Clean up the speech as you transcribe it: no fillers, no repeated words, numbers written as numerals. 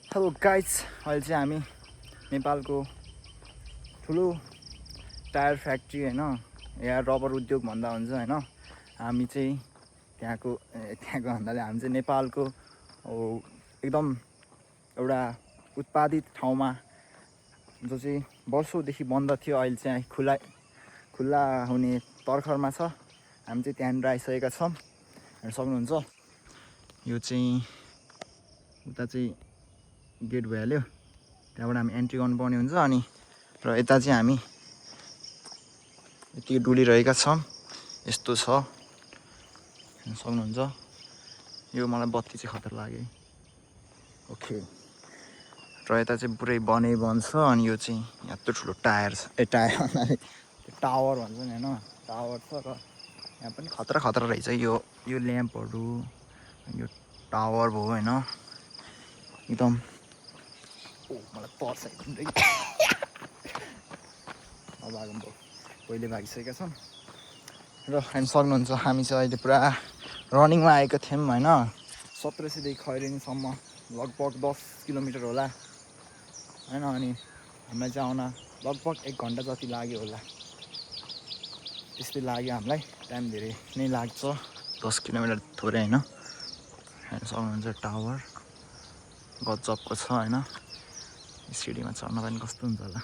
Hello guys, अहिले चाहिँ हामी नेपालको ठुलो टायर फ्याक्ट्री होइन या रबर उद्योग भन्दा हुन्छ होइन। हामी चाहिँ त्यहाँको भन्नाले हामी चाहिँ नेपालको एकदम एउटा उत्पादित ठाउँमा जो चाहिँ वर्षौँदेखि बन्द थियो, अहिले चाहिँ खुल्ला हुने तर्खरमा छ। हामी चाहिँ त्यहाँनिर आइसकेका छौँ, हेर्न सक्नुहुन्छ। यो चाहिँ उता चाहिँ गेट भइहाल्यो, त्यहाँबाट हामी एन्ट्री गर्नुपर्ने हुन्छ। अनि र यता चाहिँ हामी यति डुलिरहेका छौँ, यस्तो छ, हेर्न सक्नुहुन्छ। यो मलाई बत्ती चाहिँ खतरा लाग्यो। ओके, र यता चाहिँ पुरै बन्छ। अनि यो चाहिँ यत्रो ठुलो टायर छ, टायर भन्नाले टावर भन्छ नि होइन, टावर छ। र यहाँ पनि खतरा रहेछ। यो ल्याम्पहरू, यो टावर भयो होइन, एकदम मलाई पर्छ एकदम अब पहिले भागिसकेका छौँ। र हेर्न सक्नुहुन्छ, हामी चाहिँ अहिले पुरा रनिङमा आएका थियौँ होइन। 1700देखि खैरेनीसम्म लगभग 10 किलोमिटर होला होइन। अनि हामीलाई चाहिँ आउन लगभग 1 घन्टा जति लाग्यो होला, त्यस्तै लाग्यो हामीलाई। टाइम धेरै नै लाग्छ, 10 किलोमिटर थोरै होइन। हेर्न सक्नुहुन्छ टावर गजबको छ होइन। सिडीमा चढ्न पनि कस्तो हुन्छ होला